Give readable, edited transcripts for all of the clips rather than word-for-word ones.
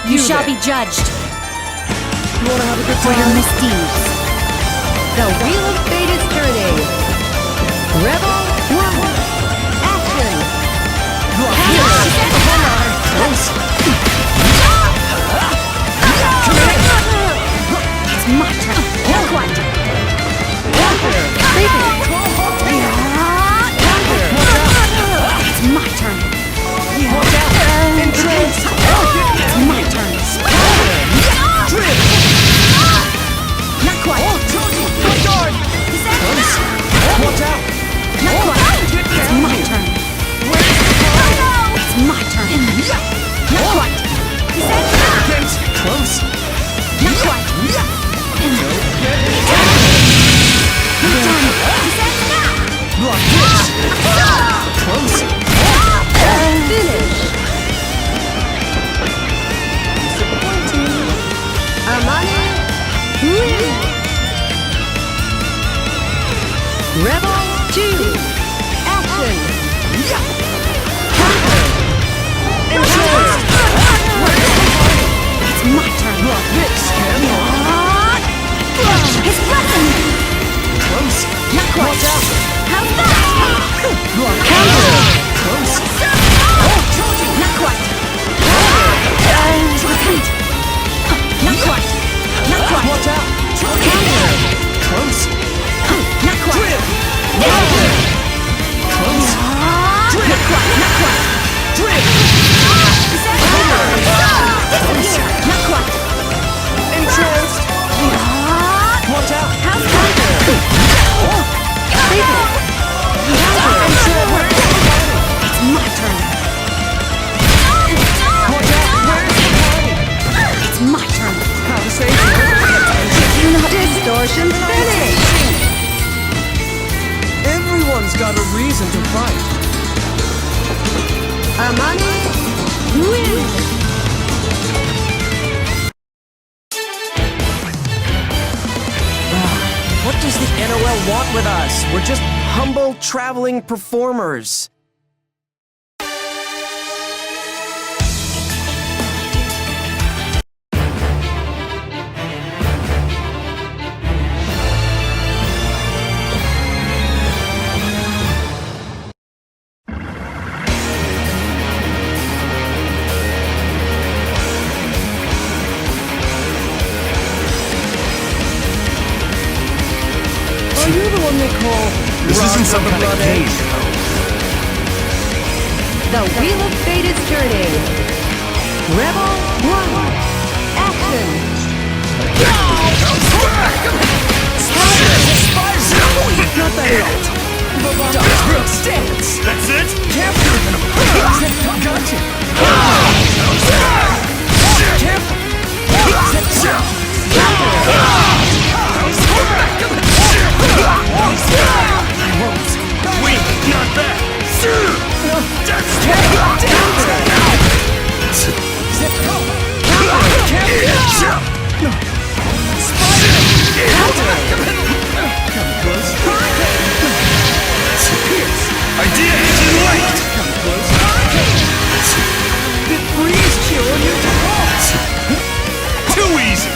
You shall be judged You wanna have a good for your time? misdeeds. The wheel of fate is turning. Rebel 1. Action. It's my turn. Not quite. It's my turn. It's my turn. Not quite. Watch out! Not quite. It's my turn. It's my turn. Not quite. Close! Not quite. Block this! Close! Finish. Amane win. Rebel 2. Action. It's my turn. Block this! His blessing. Close! Not quite. Watch out! How's that? Block! Close! Not quite. Repent. Not quite. Not quite. Watch out! Close! Not quite. Close! Not quite. Not quite. Not quite. Entranced! Watch out! How's that? It's my turn. Watch out! Where's the party? It's my turn. Conversation! Distortion finish. Everyone's got a reason to fight. Amane win. What does the NOL want with us? We're just humble traveling performers. Are you the one they call This isn't some kind of game. The wheel of fate is turning. Rebel 1. Action. Not that it. Real stance. That's it? Careful. Gotcha. Wait, not that! Idea engine light! It freeze chill on your Too easy!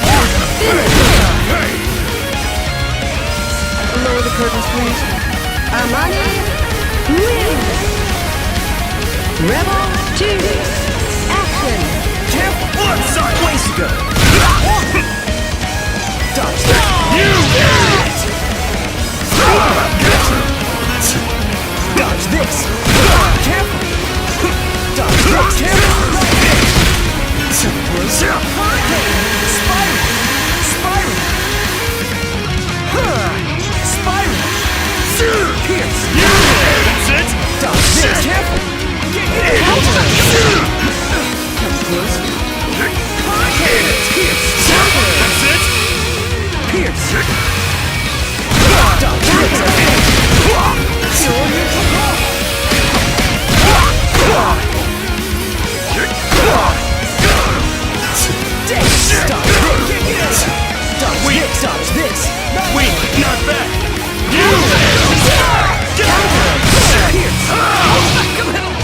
Lower the curtains, please. Amane win. Rebel 2. Action. Careful. One side! Ways to go. Dodge that. You idiot! Dodge this. Careful. Dodge this. Careful. Spiral. Spiral. Spiral. Pierce. That's it! Dodge this. Careful. Come close. Pierce. That's it! Pierce. Dodge this. You're neutral. Dodge this. Wait, not that!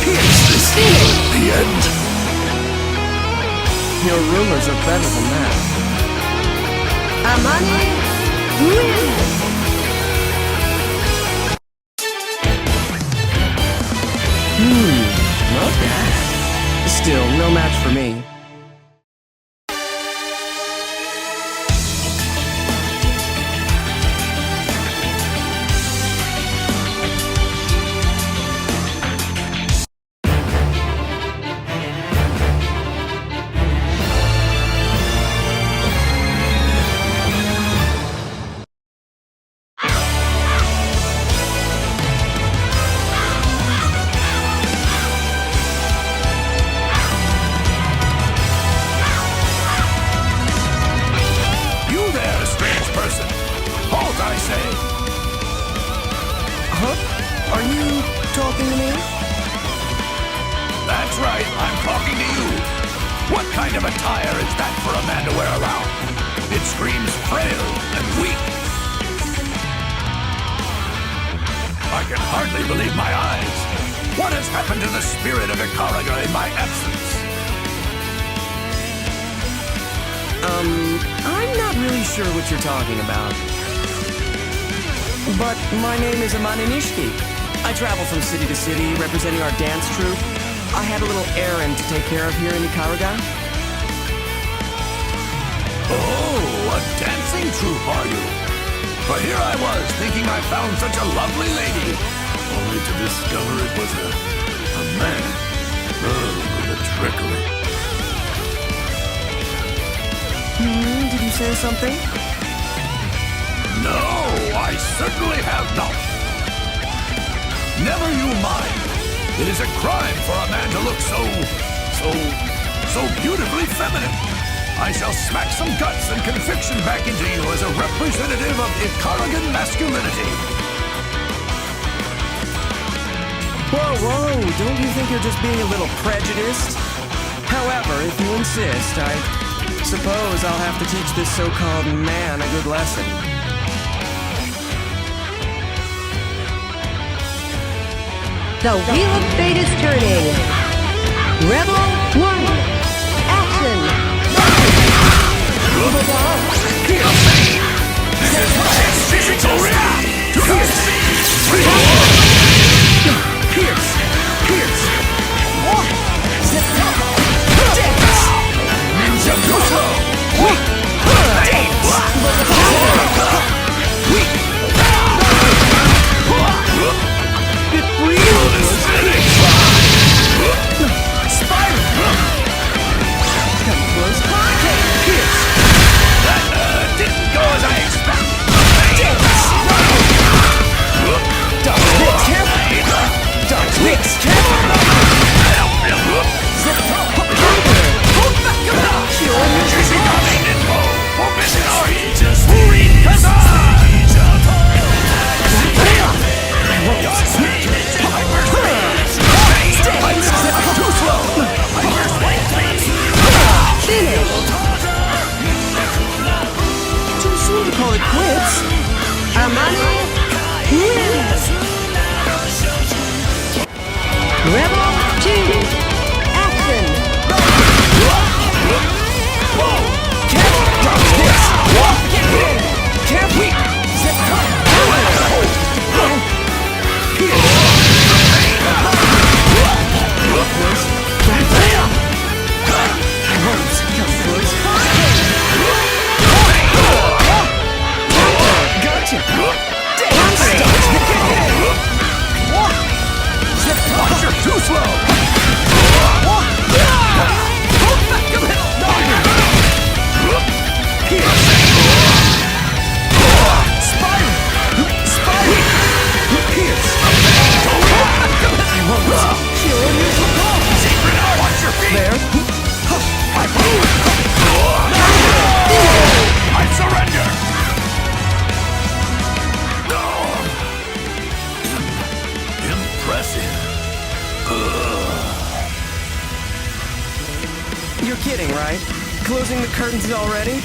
Pierce. The end? Your rumors are better than that. Amane wins! Not bad. Still, no match for me. Are you talking to me? That's right, I'm talking to you. What kind of attire is that for a man to wear around? It screams frail and weak. I can hardly believe my eyes. What has happened to the spirit of Ikaraga in my absence? I'm not really sure what you're talking about. But my name is Amane. I travel from city to city, representing our dance troupe. I had a little errand to take care of here in Ikaraga. Oh, a dancing troupe, are you? But here I was, thinking I found such a lovely lady, only to discover it was a man. Oh, the trickery. Did you say something? No, I certainly have not. Never you mind. It is a crime for a man to look so beautifully feminine. I shall smack some guts and conviction back into you as a representative of Ikaragan masculinity. Whoa, don't you think you're just being a little prejudiced? However, if you insist, I suppose I'll have to teach this so-called man a good lesson. The Wheel of Fate is turning. Rebel 1. Action! This is already to Pierce! Ninja Buffalo! Didn't go as I expected. Too soon to call it quits. Amane wins! Rebel 2. Action! Too slow! I surrender! Impressive. You're kidding, right? Closing the curtains already?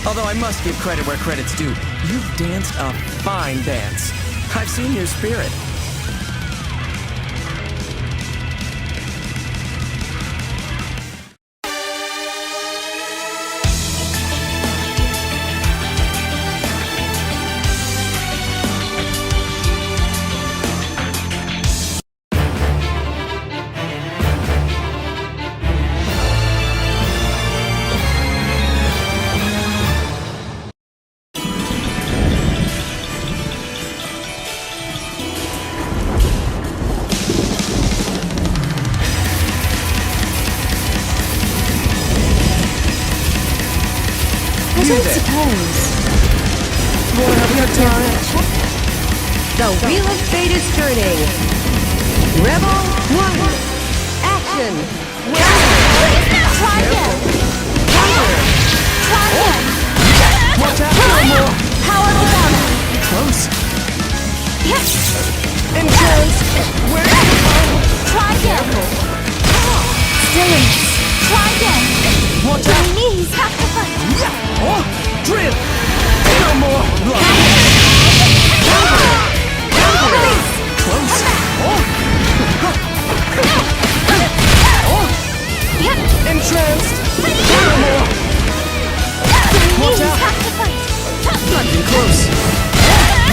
Although I must give credit where credit's due. You've danced a fine dance. I've seen your spirit. you don't then. suppose. Wanna have a good time? The Wheel of Fate is turning. Rebel 1. Action. Try again. Try again. Watch out, no more. Power of the bounty. Close. Yes. Entrance. Where is the final? Try again. Stillness. Try again. Watch My out. knees have to fight. Oh, drill. No more. Block. Release. Close. Oh. Yep. Entranced. No more. My Watch knees out. have to fight. Not even close.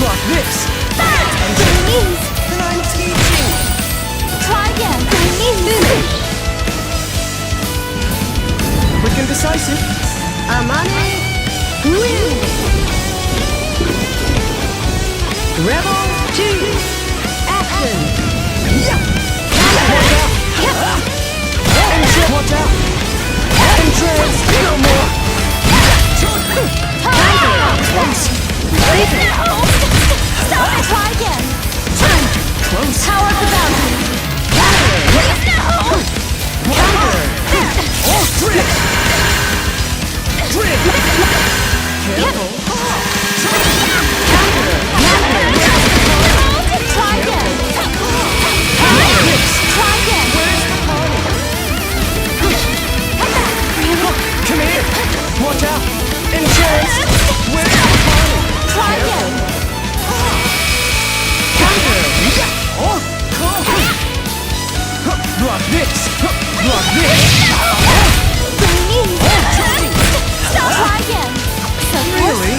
Block this. My knees. And I'm teaching. Try again. My knees. Quick and decisive. Amane wins. Rebel 2. Action. Watch out. Entrance. No more. Close. Stop it. Try again. Close. Power of the bounty. Oh, drip. Drip. Careful. Try again. Try again. Come here. Watch out. Entrance. Where's the party? Try again. Oh, block this. Block this. My knees. Stop. Try again. So Really?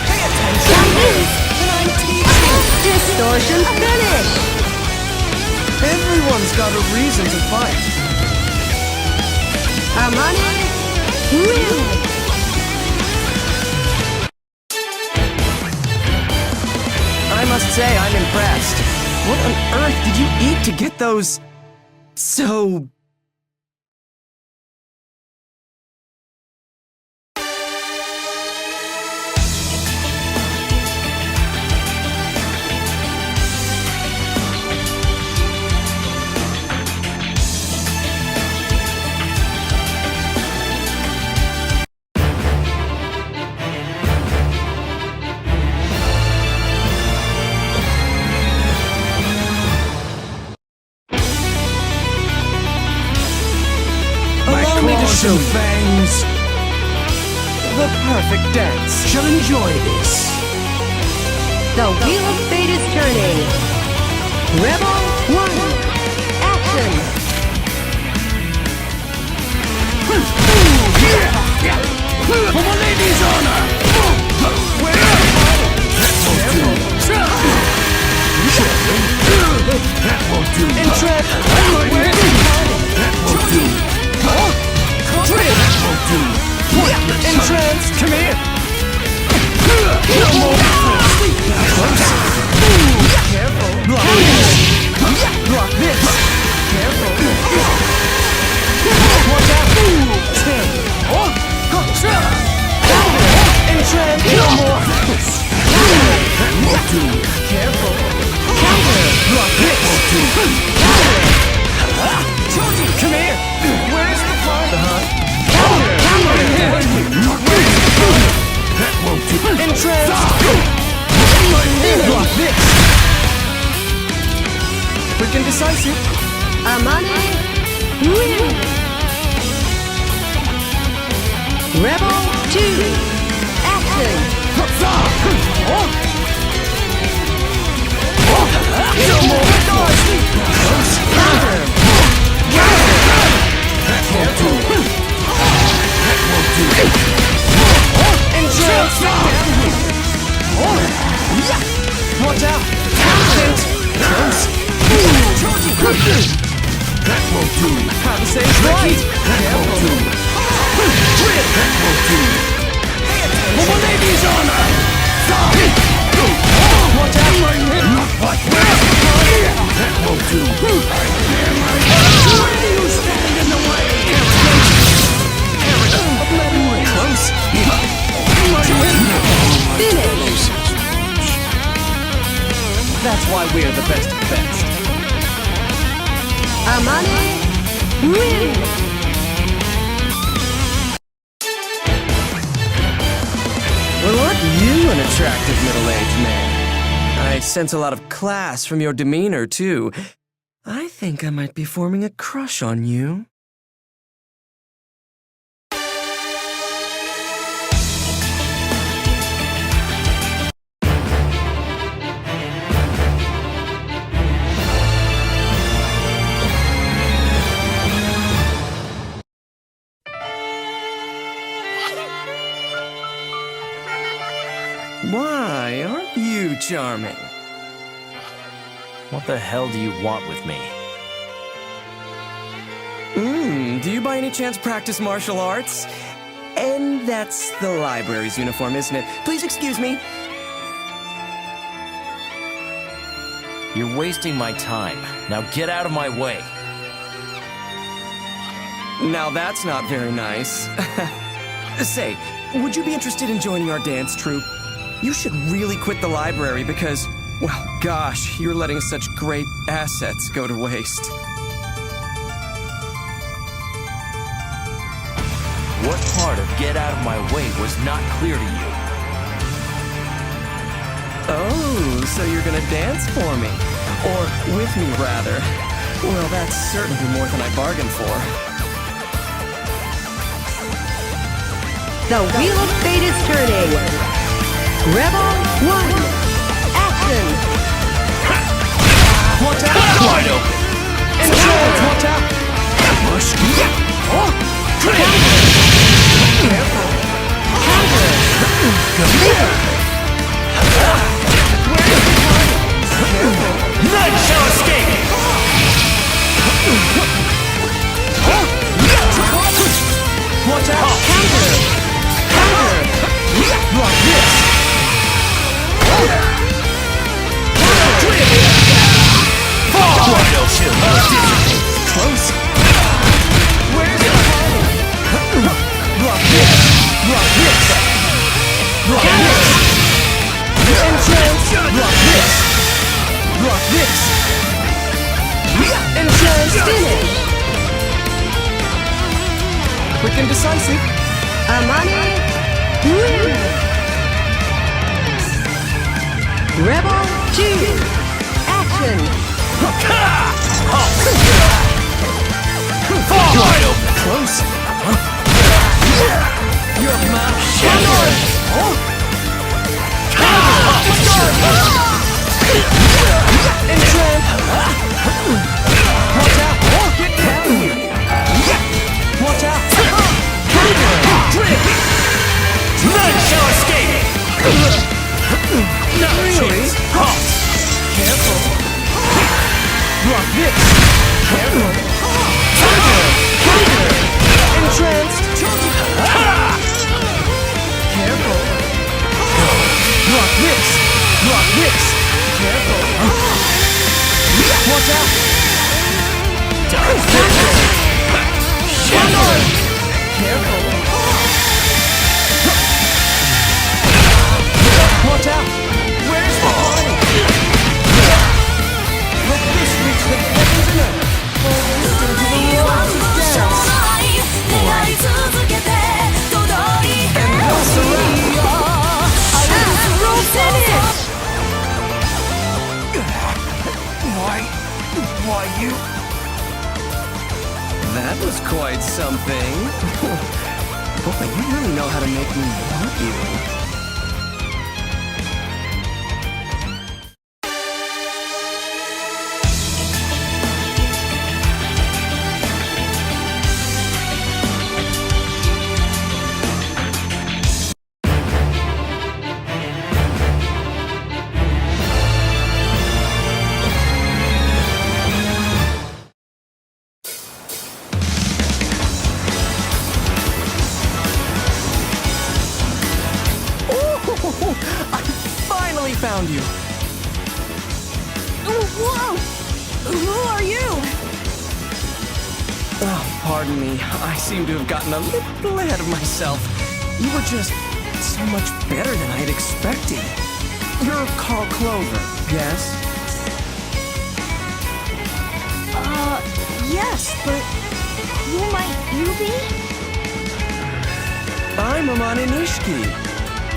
Pay attention. My knees. And I'm teaching. Distortion finish. Everyone's got a reason to fight. Amane wins. I must say, I'm impressed. What on earth did you eat to get those... so... Allow me to show fangs. The perfect dance. Shall enjoy this. The Wheel of Fate is turning. Rebel 1. Action. For my lady's honor! That won't do. Entrap. That won't do. That won't do. Entrance. Come here. Careful. Block this. Block this. Careful. Watch out. Entrance. No more. That won't do. Careful. Block this. Come here. Where's the fun? That won't do. Entrance. Block this. Quick and decisive. Amane wins. Rebel 2. Action. Watch out! Close! That won't do. Have a safe flight! That won't do. That won't do. For my lady's honor! Watch out! Not like that! That won't do. Why do you stand in the way? Close! we are the best of best. Amane win! Well, aren't you an attractive middle-aged man? I sense a lot of class from your demeanor, too. I think I might be forming a crush on you. Why, aren't you charming? What the hell do you want with me? Do you by any chance practice martial arts? And that's the library's uniform, isn't it? Please excuse me. You're wasting my time. Now get out of my way. Now that's not very nice. Say, would you be interested in joining our dance troupe? You should really quit the library because, well, gosh, you're letting such great assets go to waste. What part of get out of my way was not clear to you? Oh, so you're gonna dance for me. Or with me, rather. Well, that's certainly more than I bargained for. The Wheel of Fate is turning. Rebel 1, action! Watch out! Wide open! Enjoy! Watch out! Oh! Careful! None shall escape! Watch out! Counter! Block this! Close! Where's it hiding? Block this! Block this! Block this! Enchant! Block this! Block this! Enchant! Finish! Quick and decisive. Amane win! Rebel 2, action! Wide open! Close! Your mouth shut! Enchant! Watch out! Get down here! Watch out! Drip! None shall escape! Not really! Halt! Careful! Block this! Careful! Counter! Entranced! Careful! Block this! Block this! Careful! Watch out! Careful! Watch out! Where's the party? Let this reach the heavens and earth. Listen to the world's dance. And we'll surround. Why you? That was quite something. Boy, you really know how to make me want you. Found you. Whoa! Who are you? Oh, pardon me. I seem to have gotten a little ahead of myself. You were just so much better than I had expected. You're Carl Clover, yes? Yes, but who might you be? I'm Amane Nishiki.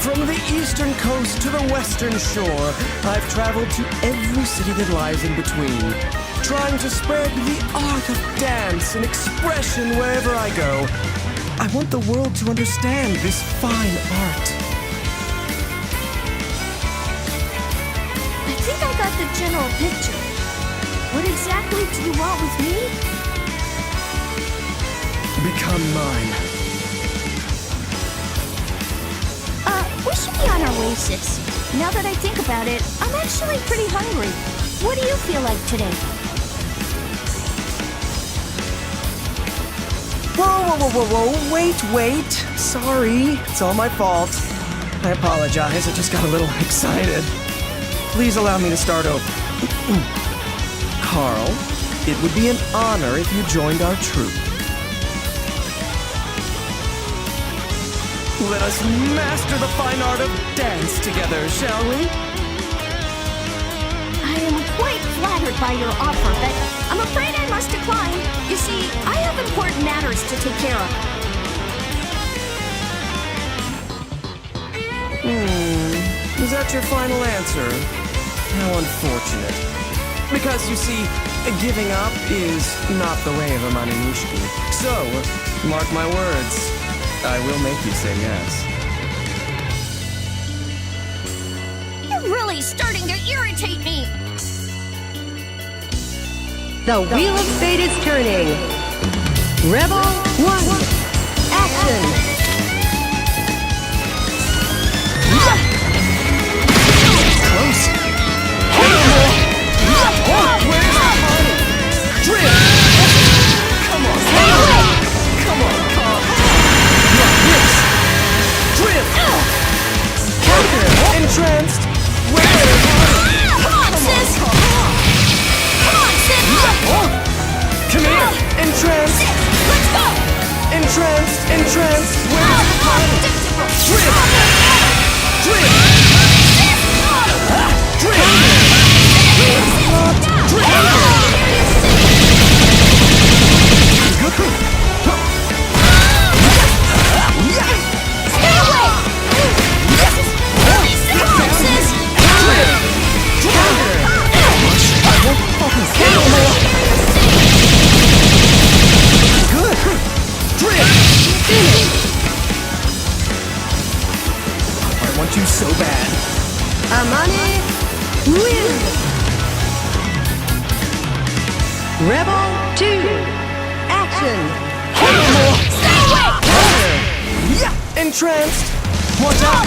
From the eastern coast to the western shore, I've traveled to every city that lies in between, trying to spread the art of dance and expression wherever I go. I want the world to understand this fine art. I think I got the general picture. What exactly do you want with me? Become mine. We should be on our way, sis. Now that I think about it, I'm actually pretty hungry. What do you feel like today? Whoa, wait. Sorry, it's all my fault. I apologize, I just got a little excited. Please allow me to start over. Carl, it would be an honor if you joined our troupe. Let us master the fine art of dance together, shall we? I am quite flattered by your offer, but I'm afraid I must decline. You see, I have important matters to take care of. Is that your final answer? How unfortunate. Because, you see, giving up is not the way of Amane Nishiki. So, mark my words, I will make you say yes. You're really starting to irritate me. The Wheel of Fate is turning. Rebel 1, action! Close. Where's the money? Drift! Come on, Carl. Yes. Drift! Counter! Entranced! Where's the money? Come on, sis! Come here! Entranced! Let's go! Entranced! Where's the money? Drift! Drift! I want you so bad. Amane wins! Rebel 2, action! Yeah! Entranced! Watch out!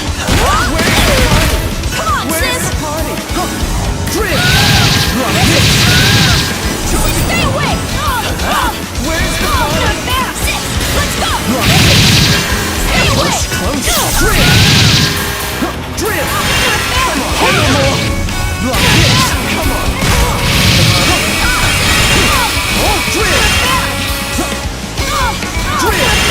Where's the party? Come on, Where's sis! the party? Drift! Stay away! Where's the party? Sis, let's go! Stay away! Push close! Drift! Drift! Come on! Come on! Drift! Drift!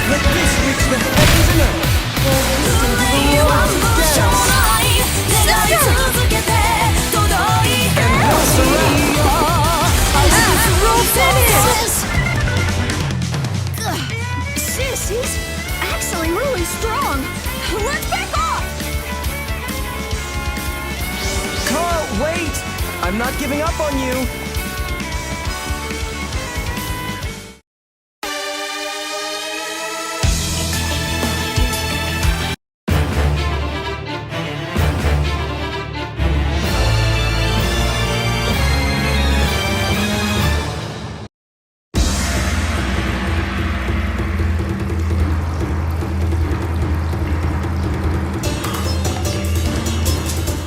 Let this reach the heavens and earth. Sis, he's actually really strong. Let's back off! Carl, wait! I'm not giving up on you.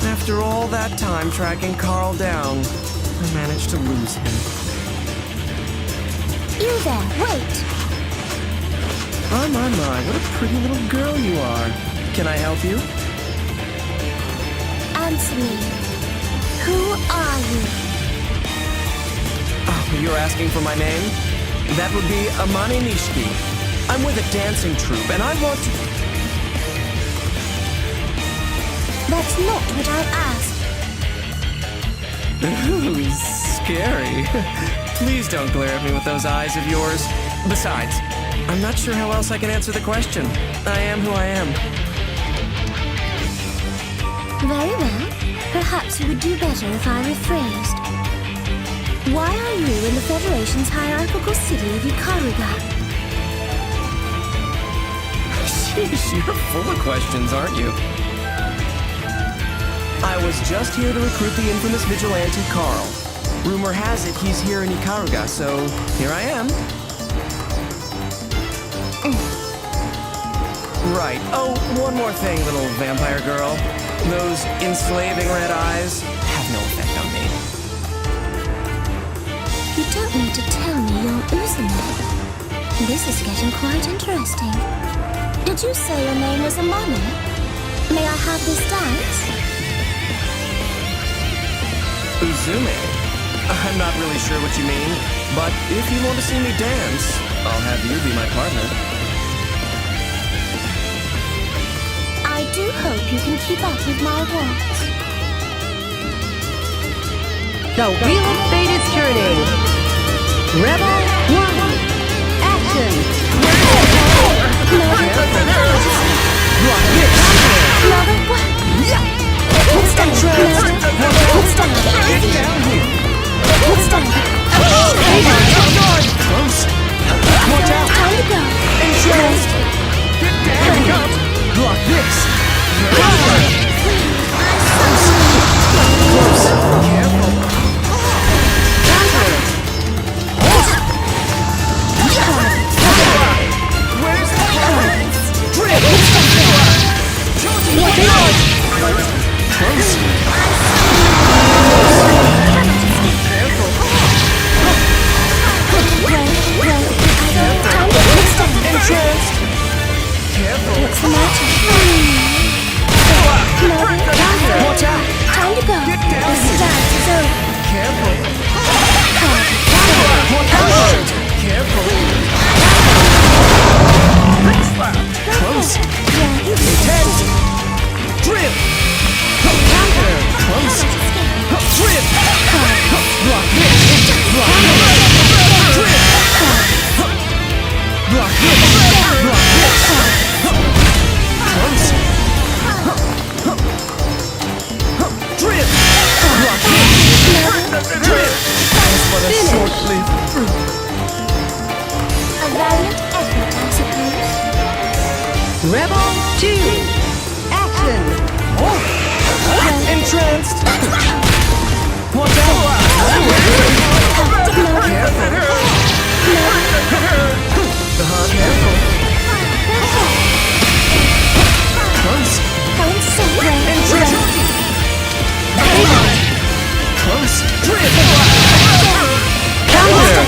After all that time tracking Carl down, I managed to lose him. You there, wait. Oh my, what a pretty little girl you are. Can I help you? Answer me. Who are you? Oh, you're asking for my name? That would be Amane Nishiki. I'm with a dancing troupe, and I want to... That's not what I asked. Ooh, scary. Please don't glare at me with those eyes of yours. Besides, I'm not sure how else I can answer the question. I am who I am. Very well. Perhaps you would do better if I rephrased. Why are you in the Federation's hierarchical city of Ikaruga? Sheesh, you're full of questions, aren't you? I was just here to recruit the infamous vigilante Carl. Rumor has it he's here in Ikaruga, so here I am. Right. Oh, one more thing, little vampire girl. Those enslaving red eyes have no effect on me. You don't need to tell me you're Uzumaki. This is getting quite interesting. Did you say your name was Amane? May I have this dance? Uzume? I'm not really sure what you mean, but if you want to see me dance, I'll have you be my partner. I do hope you can keep up with my waltz. The wheel of fate is turning. Rebel 1. Action. Another one. Hold stand. Hold stand. Get down here! Hold stand. Close! Watch out! Time to go. Entranced! Get down! Block this! Close! Careful! Where's the cards? Drip! Close! Careful! Entranced! Careful! What's the matter? Watch out! Time to go. Get down The here. start is over. Careful! Careful! Close! Intent! Drip! Counter! Close! Drip! Block this! Block this! Drip! Block this! Block this! Close! Drip! Block this! Drip! What a short-lived fruit! A valiant effort, I suppose. Rebel 2. Action. Entranced! Watch out! Careful! Careful! Close! Entranced! Close! Drip! Counter!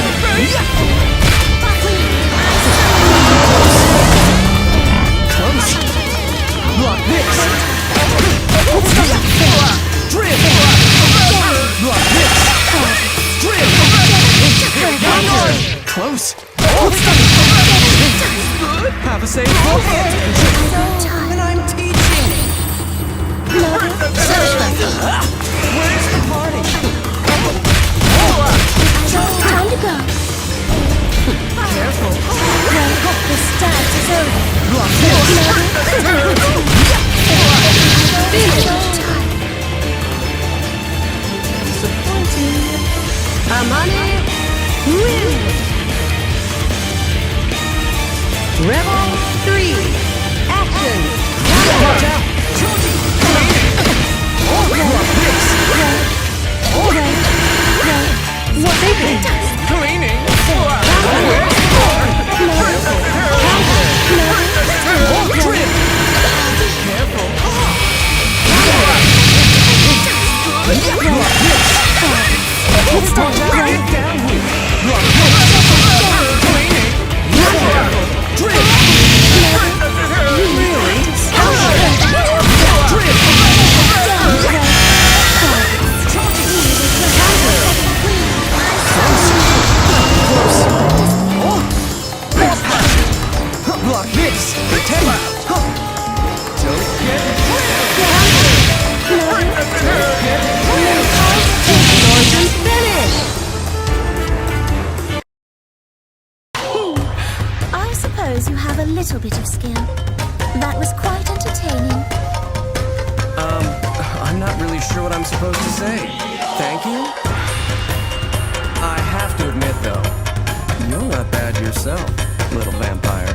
Close! Block this! Drip! Block this! Drip! Close! Have a safe walk! And I'm teaching! Where's the party? Time to go. Careful! The start is over. Block this! Amane wins. Rebel 3. Action. Watch out! Block this! What they did. Cleaning! Drip! Careful! Block this! Get down here! Block this! Cleaning! Careful! Drip! Really? Drip! Block this! Pretend! Don't get I have to admit, though, you're not bad yourself, little vampire.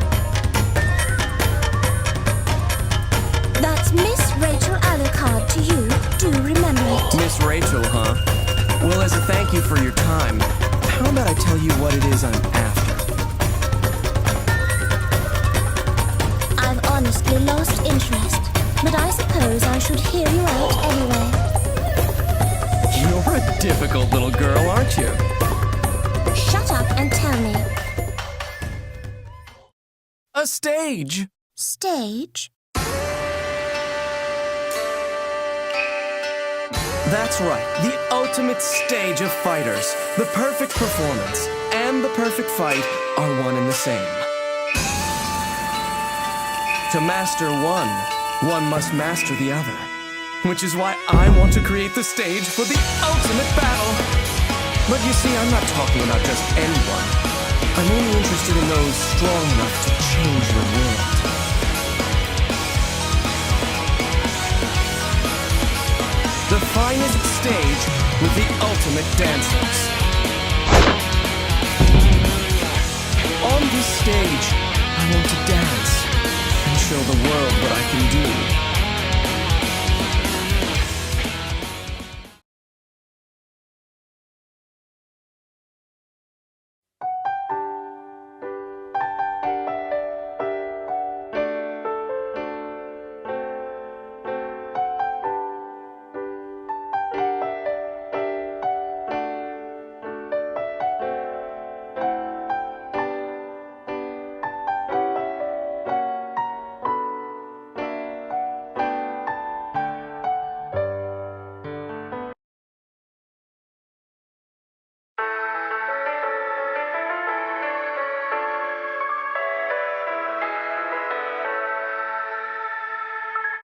That's Miss Rachel Alucard to you. Do remember it. Miss Rachel, huh? Well, as a thank you for your time, how about I tell you what it is I'm after? I've honestly lost interest, but I suppose I should hear you out anyway. You're a difficult little girl, aren't you? Shut up and tell me. A stage! Stage? That's right, the ultimate stage of fighters. The perfect performance and the perfect fight are one and the same. To master one must master the other. Which is why I want to create the stage for the ultimate battle. But you see, I'm not talking about just anyone. I'm only interested in those strong enough to change the world. The finest stage with the ultimate dancers. On this stage, I want to dance and show the world what I can do.